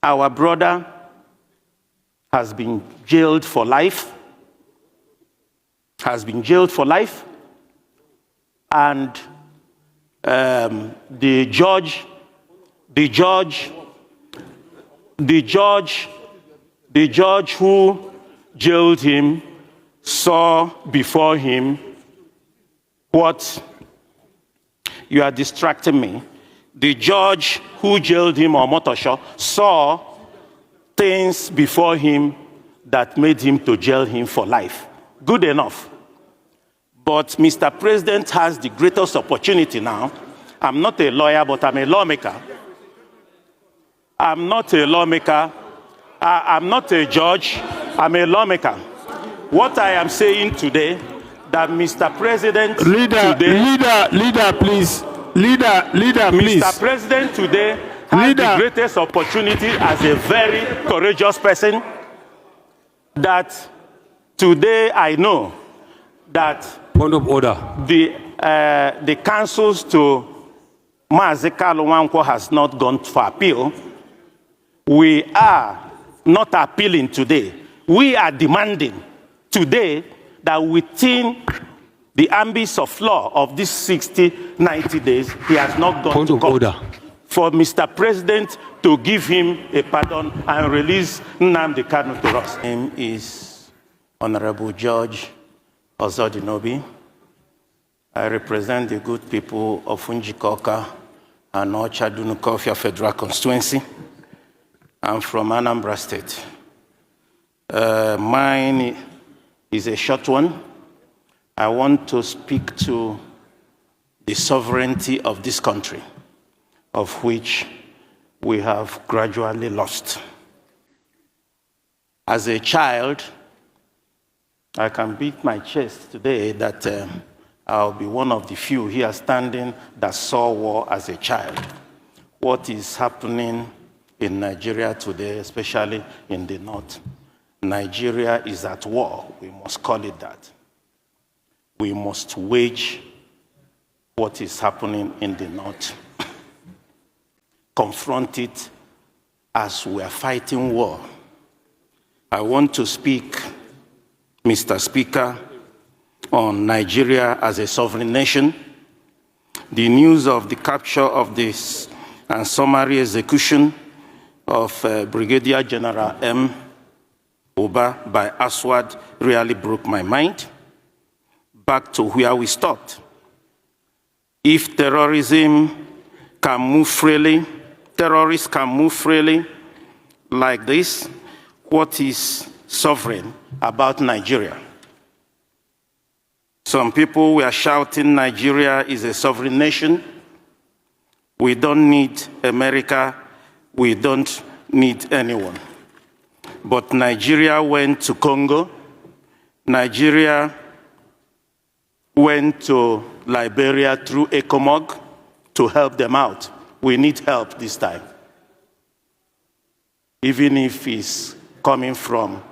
Our brother has been jailed for life, and the judge who jailed him saw before him what you are distracting me. The judge who jailed him, or Motosho, saw things before him that made him to jail him for life. Good enough. But Mr. President has the greatest opportunity now. I'm not a lawyer, but I'm a lawmaker. I'm not a lawmaker. I'm not a judge. I'm a lawmaker. What I am saying today, that Mr. President Leader, please. Mr. President today has the greatest opportunity as a very courageous person, that today I know that point of order. The counsels to Mazi Kalu Nwankwo has not gone for appeal. We are not appealing today. We are demanding today that within the ambits of law of these 60, 90 days, he has not gone point to of court. Order. For Mr. President to give him a pardon and release Nnamdi Kanu to us. His name is Honorable Judge Ozodinobi. I represent the good people of Unjikoka and Ochadunukofia Federal Constituency. I'm from Anambra State. Mine is a short one. I want to speak to the sovereignty of this country, of which we have gradually lost. As a child, I can beat my chest today that I'll be one of the few here standing that saw war as a child. What is happening in Nigeria today, especially in the north? Nigeria is at war. We must call it that. We must wage what is happening in the north. Confront it as we are fighting war. I want to speak, Mr. Speaker, on Nigeria as a sovereign nation. The news of the capture of this and summary execution of Brigadier General M. Uba by Aswad really broke my mind. Back to where we stopped. If terrorism can move freely, terrorists can move freely like this, what is sovereign about Nigeria? Some people were shouting Nigeria is a sovereign nation. We don't need America. We don't need anyone. But Nigeria went to Congo. Nigeria went to Liberia through ECOMOG to help them out. We need help this time. Even if it's coming from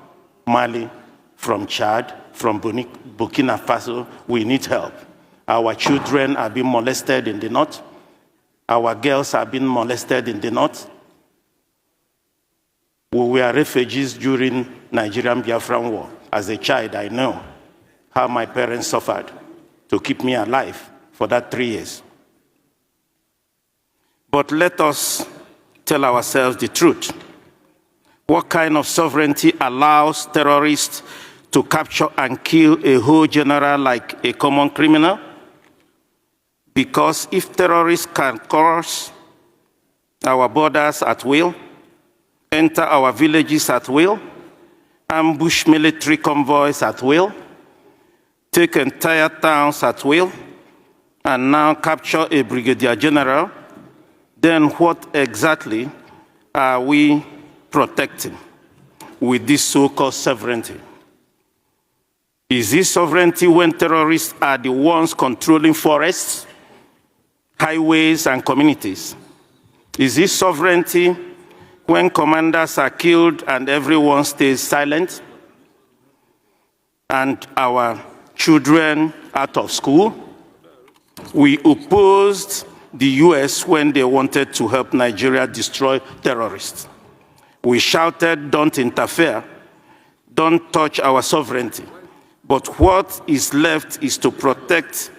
Mali, from Chad, from Burkina Faso, we need help. Our children are being molested in the north. Our girls are being molested in the north. We were refugees during Nigerian Biafran War. As a child, I know how my parents suffered to keep me alive for that 3 years. But let us tell ourselves the truth. What kind of sovereignty allows terrorists to capture and kill a whole general like a common criminal? Because if terrorists can cross our borders at will, enter our villages at will, ambush military convoys at will, take entire towns at will, and now capture a brigadier general, then what exactly are we protecting with this so-called sovereignty? Is this sovereignty when terrorists are the ones controlling forests, highways, and communities? Is this sovereignty when commanders are killed and everyone stays silent, and our children out of school? We opposed the US when they wanted to help Nigeria destroy terrorists. We shouted, "Don't interfere, don't touch our sovereignty." But what is left is to protect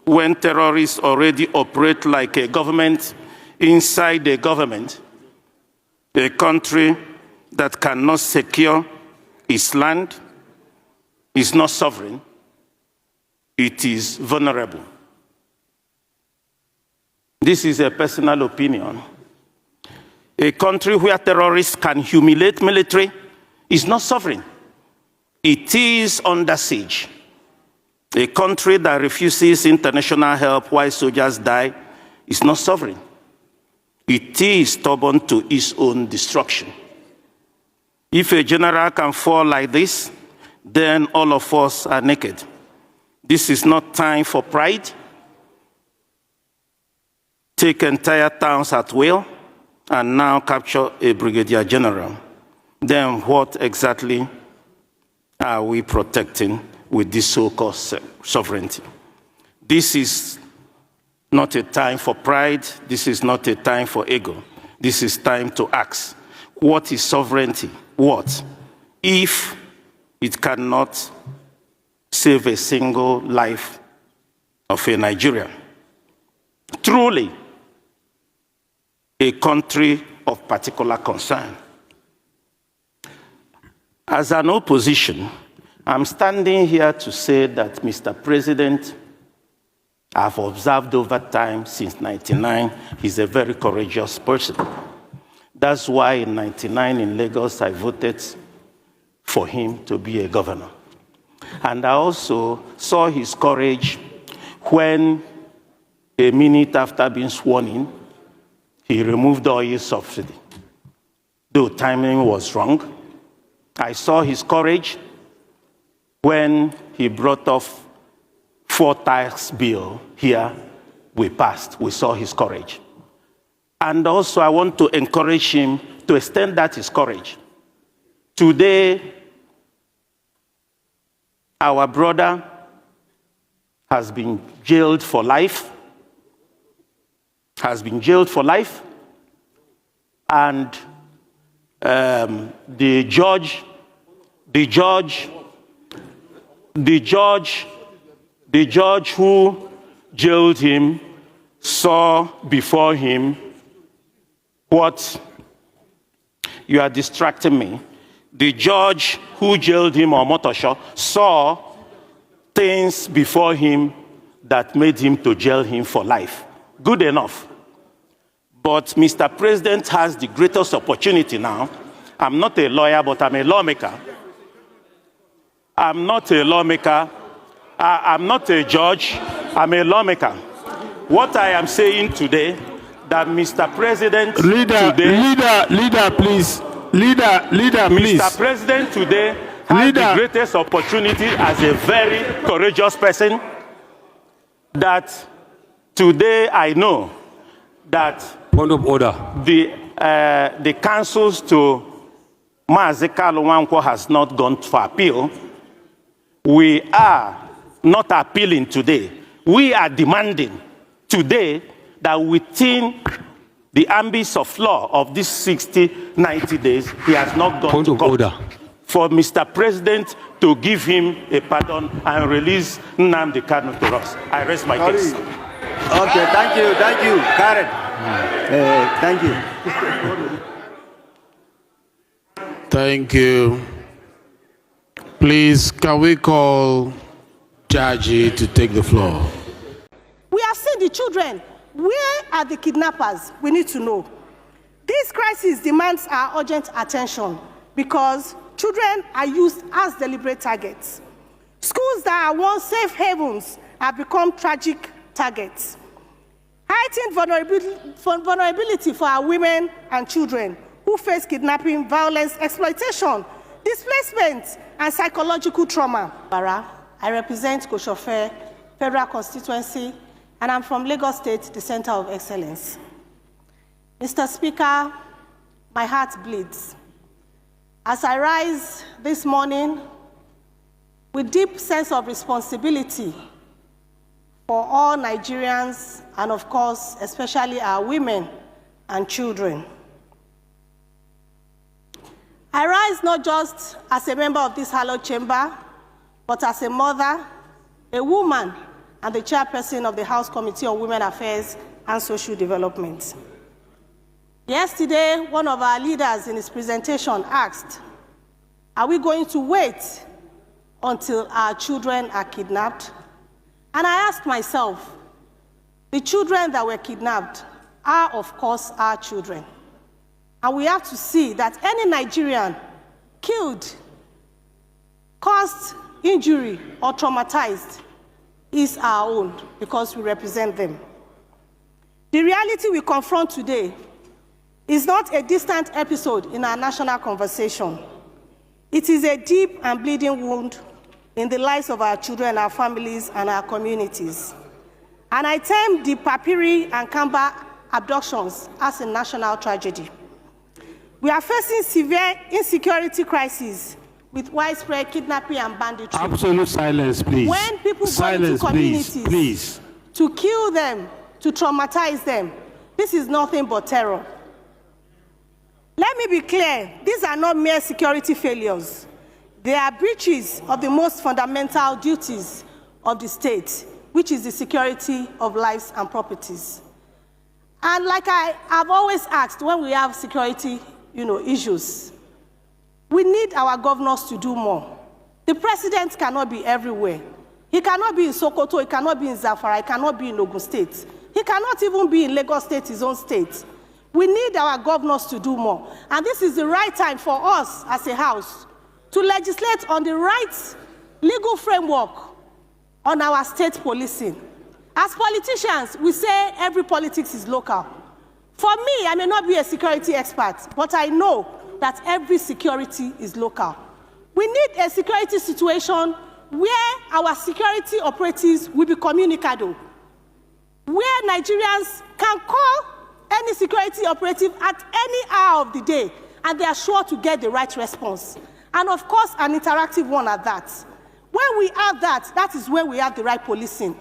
when terrorists already operate like a government inside a government, a country that cannot secure its land is not sovereign, it is vulnerable. This is a personal opinion. A country where terrorists can humiliate military is not sovereign. It is under siege. A country that refuses international help while soldiers die is not sovereign. It is stubborn to its own destruction. If a general can fall like this, then all of us are naked. This is not time for pride. Take entire towns at will and now capture a brigadier general. Then what exactly are we protecting with this so-called sovereignty? This is not a time for pride. This is not a time for ego. This is time to ask, what is sovereignty? What if it cannot save a single life of a Nigerian? Truly, a country of particular concern. As an opposition, I'm standing here to say that, Mr. President, I've observed over time since 99, he's a very courageous person. That's why in 99 in Lagos, I voted for him to be a governor. And I also saw his courage when, a minute after being sworn in, he removed the oil subsidy. Though timing was wrong, I saw his courage when he brought off 4 tax bill here, we passed. We saw his courage. And also I want to encourage him to extend that his courage. Today, our brother has been jailed for life, and the judge who jailed him saw before him what you are distracting me. The judge who jailed him on Motosho saw things before him that made him to jail him for life. Good enough. But Mr. President has the greatest opportunity now. I'm not a lawyer, but I'm a lawmaker. I'm not a lawmaker. I'm not a judge. I'm a lawmaker. What I am saying today, that Mr. President Leader, please. Mr. President today has the greatest opportunity as a very courageous person, that today I know that Point of order. the councils to Mazi Kalu Nwankwo has not gone for appeal. We are not appealing today. We are demanding today that within the ambits of law of these 60, 90 days, he has not gone to court. For Mr. President to give him a pardon and release Nnamdi Kanu to us. I rest my case. Okay, thank you, Karen. Thank you. Thank you. Please, can we call Jaji to take the floor? We have seen the children. Where are the kidnappers? We need to know. This crisis demands our urgent attention because children are used as deliberate targets. Schools that are once safe havens have become tragic targets. Heightened vulnerability for our women and children who face kidnapping, violence, exploitation, displacement, and psychological trauma. I represent Koshofe Federal Constituency, and I'm from Lagos State, the Center of Excellence. Mr. Speaker, my heart bleeds as I rise this morning with deep sense of responsibility for all Nigerians, and of course, especially our women and children. rise not just as a member of this hallowed chamber, but as a mother, a woman, and the chairperson of the House Committee on Women Affairs and Social Development. Yesterday, one of our leaders in his presentation asked, are we going to wait until our children are kidnapped? And I asked myself, the children that were kidnapped are, of course, our children. And we have to see that any Nigerian killed, caused injury, or traumatized is our own because we represent them. The reality we confront today is not a distant episode in our national conversation. It is a deep and bleeding wound in the lives of our children, our families, and our communities. And I term the Papiri and Kamba abductions as a national tragedy. We are facing severe insecurity crises with widespread kidnapping and banditry. Absolute silence, please. When people go into communities to kill them, to traumatize them, this is nothing but terror. Let me be clear, these are not mere security failures. They are breaches of the most fundamental duties of the state, which is the security of lives and properties. And like I've always asked when we have security issues, we need our governors to do more. The president cannot be everywhere. He cannot be in Sokoto, he cannot be in Zamfara, he cannot be in Ogun State. He cannot even be in Lagos State, his own state. We need our governors to do more. And this is the right time for us as a house to legislate on the right legal framework on our state policing. As politicians, we say every politics is local. For me, I may not be a security expert, but I know that every security is local. We need a security situation where our security operatives will be communicado, where Nigerians can call any security operative at any hour of the day, and they are sure to get the right response. And of course, an interactive one at that. When we have that, that is when we have the right policing.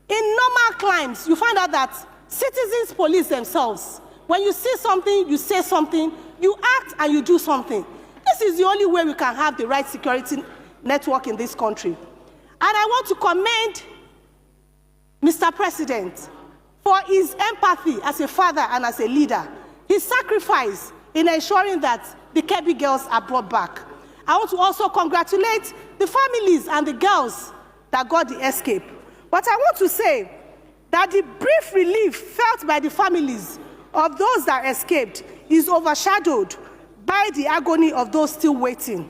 In normal climes, you find out that citizens police themselves. When you see something, you say something, you act and you do something. This is the only way we can have the right security network in this country. And I want to commend Mr. President for his empathy as a father and as a leader, his sacrifice in ensuring that the Kebbi girls are brought back. I want to also congratulate the families and the girls that got the escape. But I want to say that the brief relief felt by the families of those that escaped is overshadowed by the agony of those still waiting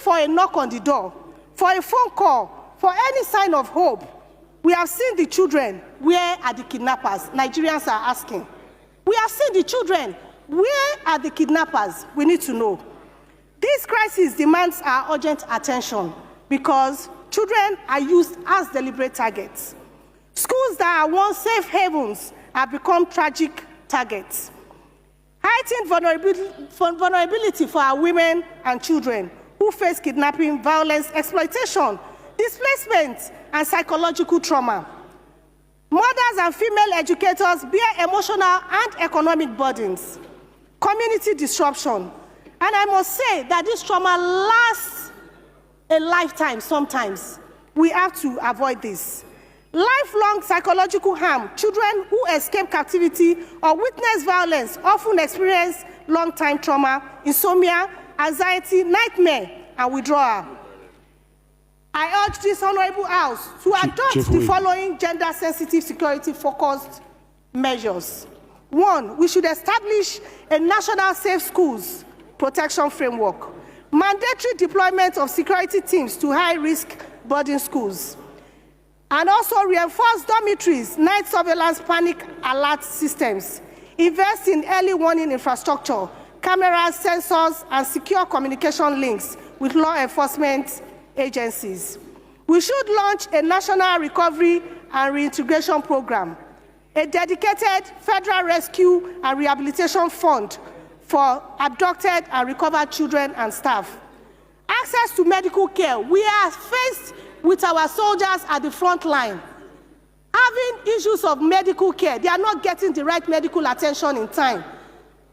for a knock on the door, for a phone call, for any sign of hope. We have seen the children. Where are the kidnappers? Nigerians are asking. We have seen the children. Where are the kidnappers? We need to know. This crisis demands our urgent attention because children are used as deliberate targets. Schools that are once safe havens have become tragic targets. Heightened vulnerability for our women and children who face kidnapping, violence, exploitation, displacement, and psychological trauma. Mothers and female educators bear emotional and economic burdens, community disruption, and I must say that this trauma lasts a lifetime sometimes. We have to avoid this. Lifelong psychological harm. Children who escape captivity or witness violence often experience long-time trauma, insomnia, anxiety, nightmare, and withdrawal. I urge this Honorable House to adopt the following gender-sensitive security-focused measures. 1, we should establish a national safe schools protection framework, mandatory deployment of security teams to high-risk boarding schools, and also reinforce dormitories, night surveillance, panic alert systems, invest in early warning infrastructure, cameras, sensors, and secure communication links with law enforcement agencies. We should launch a national recovery and reintegration program, a dedicated federal rescue and rehabilitation fund for abducted and recovered children and staff. Access to medical care. We are faced with our soldiers at the front line having issues of medical care. They are not getting the right medical attention in time.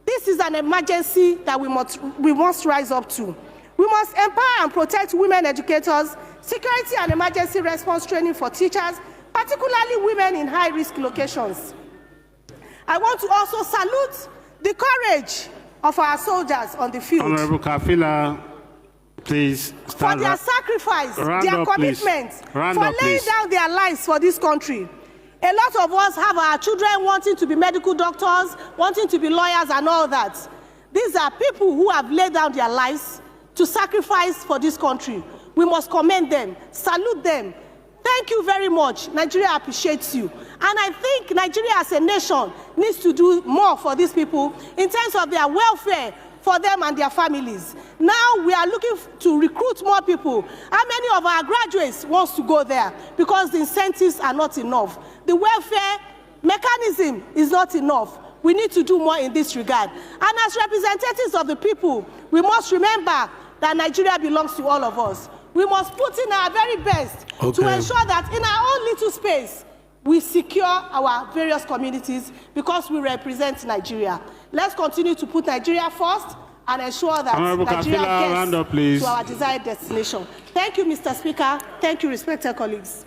This is an emergency that we must rise up to. We must empower and protect women educators, security and emergency response training for teachers, particularly women in high-risk locations. I want to also salute the courage of our soldiers on the field. Honorable Kafilat, please stand for their up. sacrifice, Round their up, commitment, please. Round for up, laying please. down their lives for this country. A lot of us have our children wanting to be medical doctors, wanting to be lawyers and all that. These are people who have laid down their lives to sacrifice for this country. We must commend them, salute them. Thank you very much. Nigeria appreciates you. And I think Nigeria as a nation needs to do more for these people in terms of their welfare for them and their families. Now we are looking to recruit more people. How many of our graduates wants to go there? Because the incentives are not enough. The welfare mechanism is not enough. We need to do more in this regard. And as representatives of the people, we must remember that Nigeria belongs to all of us. We must put in our very best to ensure that in our own little space, we secure our various communities because we represent Nigeria. Let's continue to put Nigeria first and ensure that Nigeria gets to our desired destination. Thank you, Mr. Speaker. Thank you, respected colleagues.